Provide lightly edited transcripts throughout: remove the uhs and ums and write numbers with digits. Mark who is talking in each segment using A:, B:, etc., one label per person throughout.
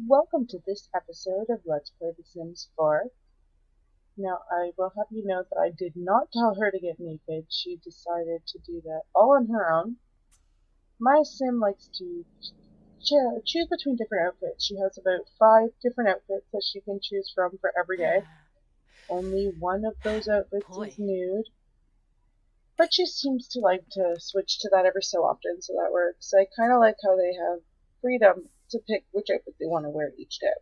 A: Welcome to this episode of Let's Play The Sims 4. Now, I will have you know that I did not tell her to get naked. She decided to do that all on her own. My sim likes to choose between different outfits. She has about 5 different outfits that she can choose from for every day. Only one of those outfits is
B: Boy.
A: nude, but she seems to like to switch to that every so often, so that works. I kind of like how they have freedom to pick which outfit they want to wear each day.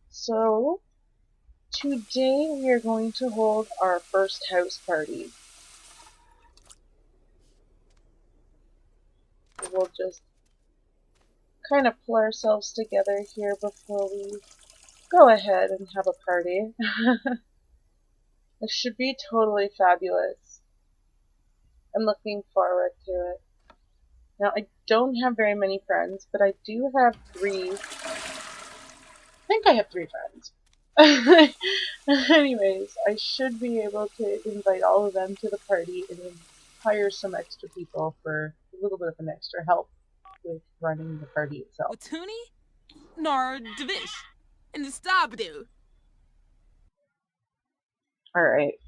A: So, today we are going to hold our first house party. We'll just kind of pull ourselves together here before we go ahead and have a party. This should be totally fabulous. I'm looking forward to it. Now, I don't have very many friends, but I do have 3. I think I have 3 friends. Anyways, I should be able to invite all of them to the party and then hire some extra people for a little bit of an extra help with running the party itself.
B: Watuni? Nar Divish. In the Stabdu.
A: Alright,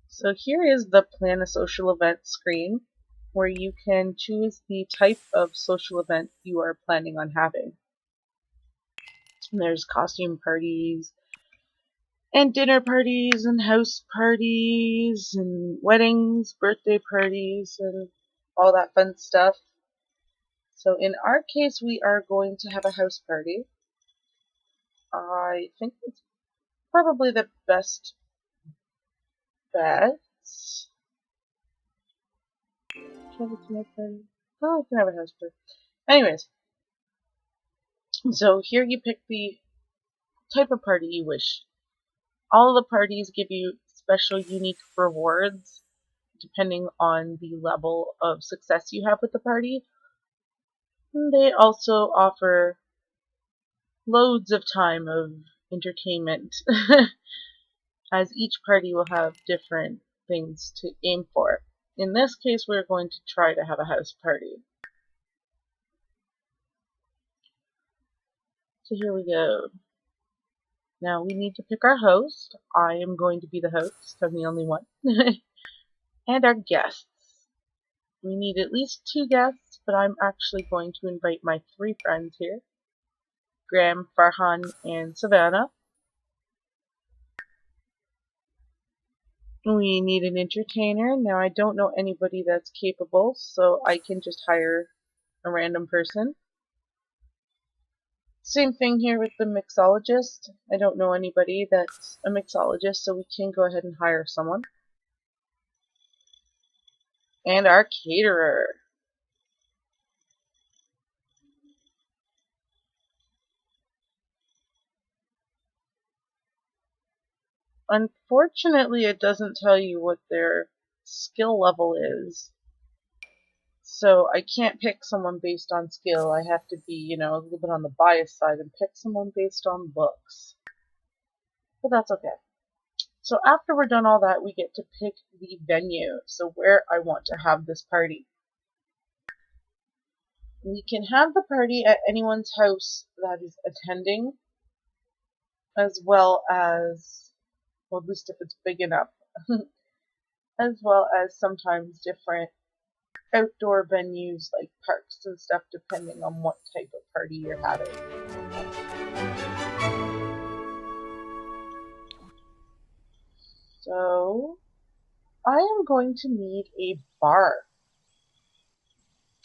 A: so here is the plan a social event screen where you can choose the type of social event you are planning on having. And there's costume parties, and dinner parties, and house parties, and weddings, birthday parties, and all that fun stuff. So in our case, we are going to have a house party. I think it's probably the best bet. Can I have a party? Oh, I can have a house party. Anyways, so here you pick the type of party you wish. All of the parties give you special unique rewards depending on the level of success you have with the party. And they also offer loads of time of entertainment, as each party will have different things to aim for. In this case, we're going to try to have a house party. So here we go. Now we need to pick our host. I am going to be the host, I'm the only one. And our guests. We need at least 2 guests, but I'm actually going to invite my 3 friends here. Graham, Farhan, and Savannah. We need an entertainer. Now I don't know anybody that's capable, so I can just hire a random person. Same thing here with the mixologist. I don't know anybody that's a mixologist, so we can go ahead and hire someone. And our caterer. Unfortunately, it doesn't tell you what their skill level is. So I can't pick someone based on skill. I have to be, a little bit on the bias side and pick someone based on looks. But that's okay. So after we're done all that, we get to pick the venue. So where I want to have this party. We can have the party at anyone's house that is attending, as well as, well, at least if it's big enough, as well as sometimes different outdoor venues like parks and stuff, depending on what type of party you're having. So, I am going to need a bar.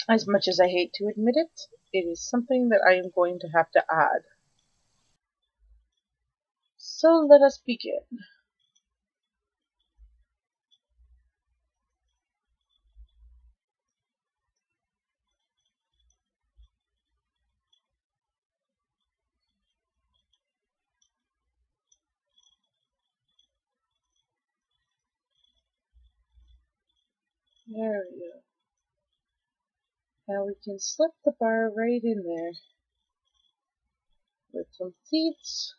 A: As much as I hate to admit it, it is something that I am going to have to add. So let us begin. There we go. Now we can slip the bar right in there with some seats.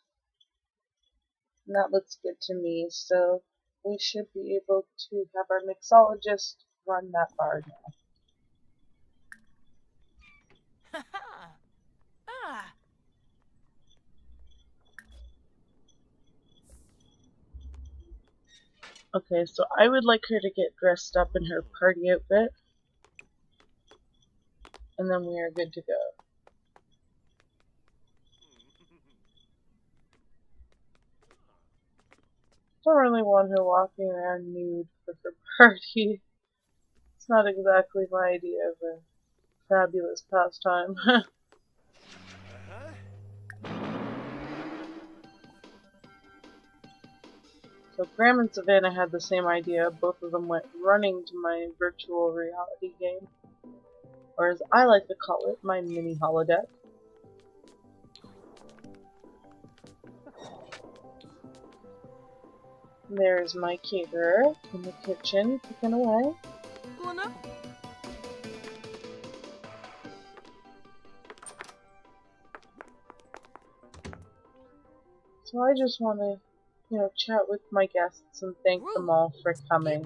A: And that looks good to me, so we should be able to have our mixologist run that bar now. Okay, so I would like her to get dressed up in her party outfit, and then we are good to go. Don't really want her walking around nude for her party. It's not exactly my idea of a fabulous pastime. So Graham and Savannah had the same idea. Both of them went running to my virtual reality game, or as I like to call it, my mini holodeck. There's my caterer in the kitchen cooking away. So I just want to, chat with my guests and thank them all for coming.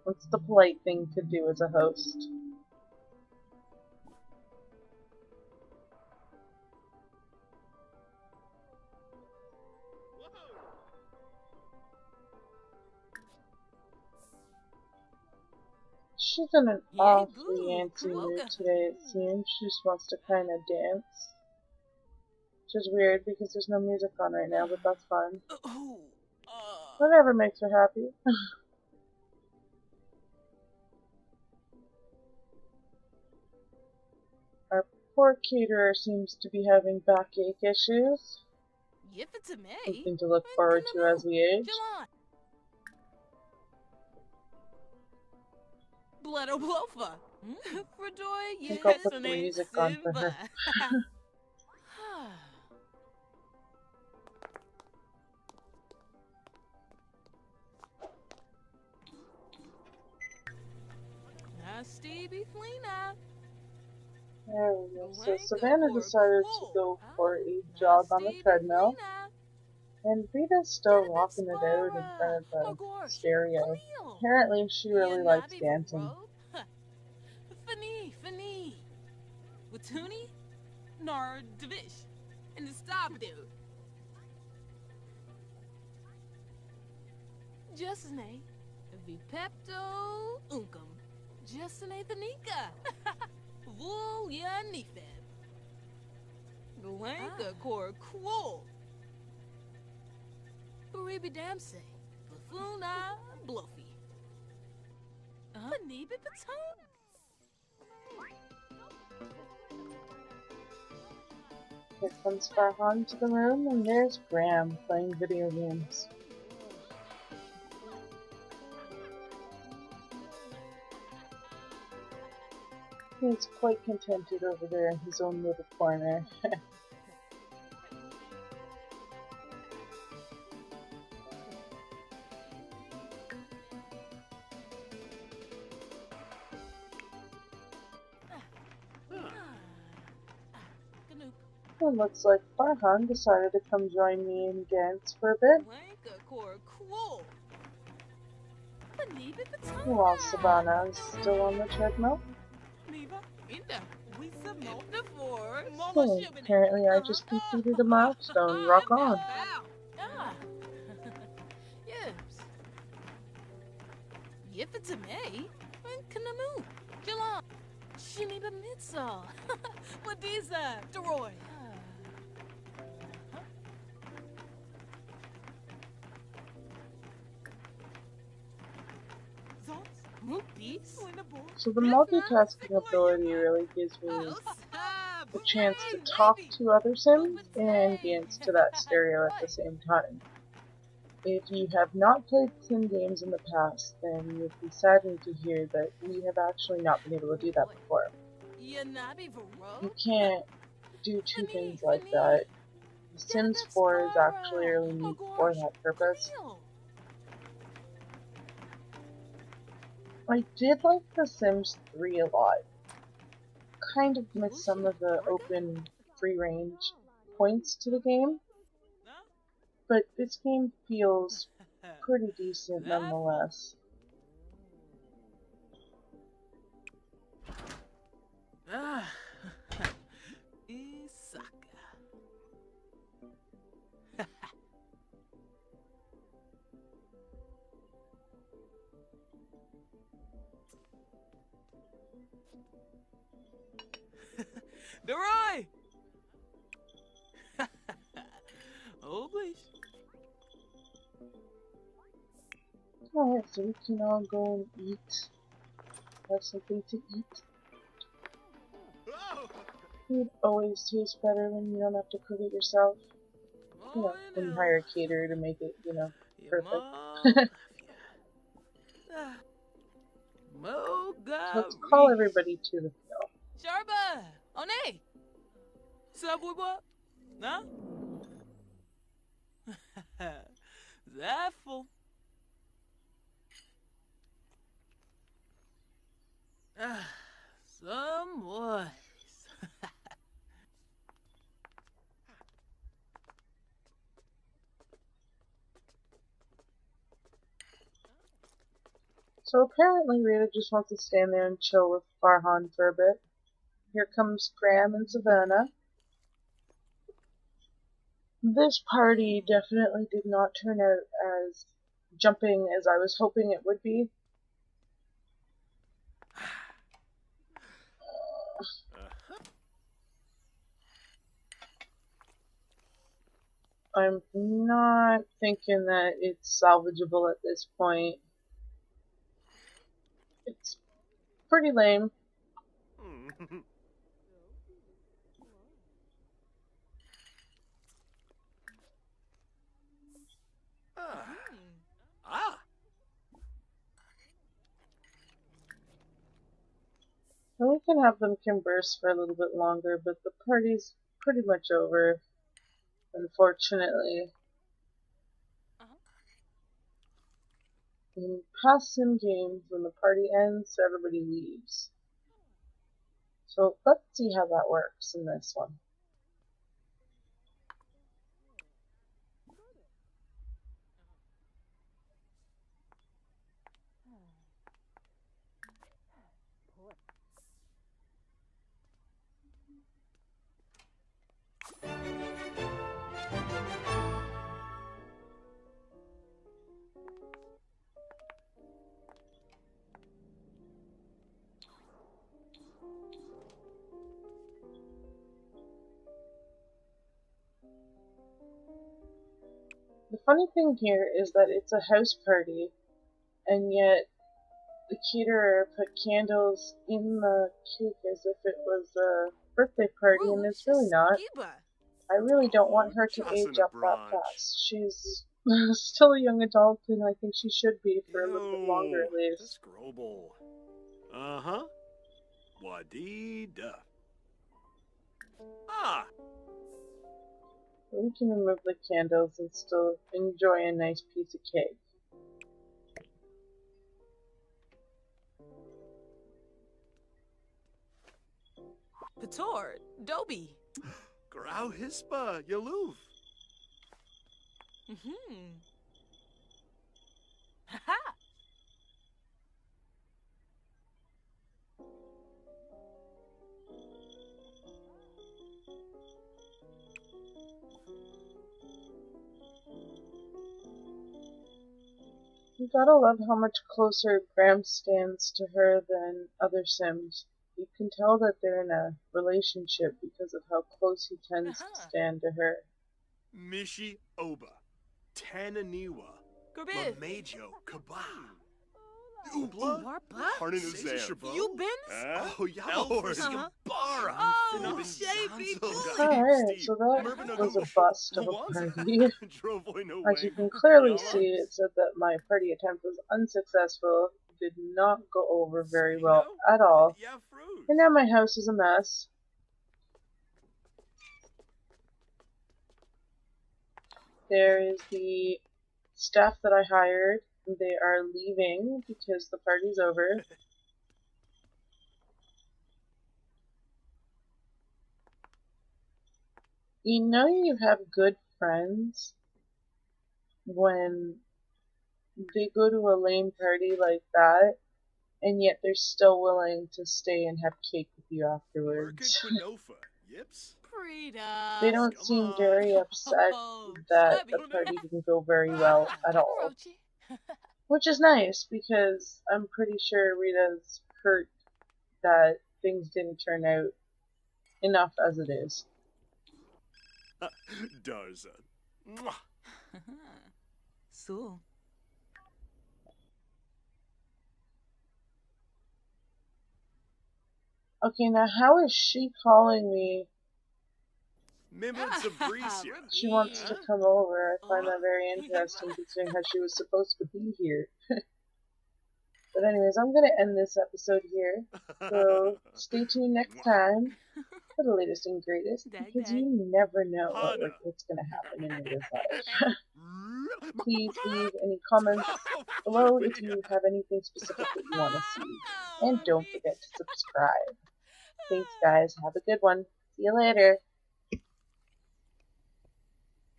A: What's the polite thing to do as a host? She's in an awfully antsy mood today, it seems. She just wants to kind of dance. Which is weird because there's no music on right now, but that's fine. Whatever makes her happy. Our poor caterer seems to be having backache issues. Something to look forward to as we age. I think I'll put the music on for her. There we go. So Savannah decided to go for a jog on the treadmill, and Rita's still walking it out in front of the stereo. Apparently she really likes dancing. Here comes Farhan to the room, and there's Graham playing video games. He's quite contented over there in his own little corner. It looks like Farhan decided to come join me and dance for a bit, while Savannah is still on the treadmill. Hey, apparently I just completed a milestone. Rock on! So the multitasking ability really gives me the chance to talk to other Sims and dance to that stereo at the same time. If you have not played Sim games in the past, then you'd be saddened to hear that we have actually not been able to do that before. You can't do two things like that. The Sims 4 is actually really neat for that purpose. I did like The Sims 3 a lot. Kind of missed some of the open, free-range points to the game, but this game feels pretty decent nonetheless.
B: Deroy! Oh, please.
A: Alright, so we can all go and eat. Have something to eat. Food always tastes better when you don't have to cook it yourself. You know, when you hire a caterer to make it, you know, perfect. So let's call everybody to the field.
B: Sharba! One! Subway what? No? Zaffle. Some boys.
A: So apparently Rita just wants to stand there and chill with Farhan for a bit. Here comes Graham and Savannah. This party definitely did not turn out as jumping as I was hoping it would be. I'm not thinking that it's salvageable at this point. It's pretty lame. And we can have them converse for a little bit longer, but the party's pretty much over, unfortunately. In past sim games, when the party ends, everybody leaves. So let's see how that works in this one. The funny thing here is that it's a house party, and yet the caterer put candles in the cake as if it was a birthday party, and it's really not. I really don't want her to age up that fast. She's still a young adult, and I think she should be for a little bit longer at least.
C: Uh-huh. Wadee-duh.
A: We can remove the candles and still enjoy a nice piece of cake.
B: Pator, Dobie.
C: Grau hispa, Yaloof.
B: Ha-ha.
A: You gotta love how much closer Graham stands to her than other Sims. You can tell that they're in a relationship because of how close he tends to stand to her.
C: Mishi Oba. Tananiwa. Mamejo Kaba. Ubla. Harnanuzam.
B: You been?
C: Oh, Yowers. Yabara.
B: Oh, Shapey.
A: Alright, so that was a bust of a party. As you can clearly see, it said that my party attempt was unsuccessful. Did not go over very well at all. And now my house is a mess. There is the staff that I hired. They are leaving because the party's over. You know you have good friends when they go to a lame party like that, and yet they're still willing to stay and have cake with you afterwards. They don't seem very upset that the party didn't go very well at all. Which is nice, because I'm pretty sure Rita's hurt that things didn't turn out enough as it is.
C: Darza. Mwah.
B: So.
A: Okay, now how is she calling me?
C: Mimid Sabricia.
A: She wants to come over. I find that very interesting considering how she was supposed to be here. But anyways, I'm going to end this episode here. So stay tuned next time for the latest and greatest, because you never know what's going to happen in Rita's life. Please leave any comments below if you have anything specific that you want to see. And don't forget to subscribe. Thanks, guys. Have a good one. See you later.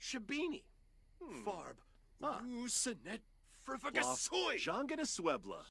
C: Shabini. Farb. Usanet Frivagasoy. Jangana Swebla.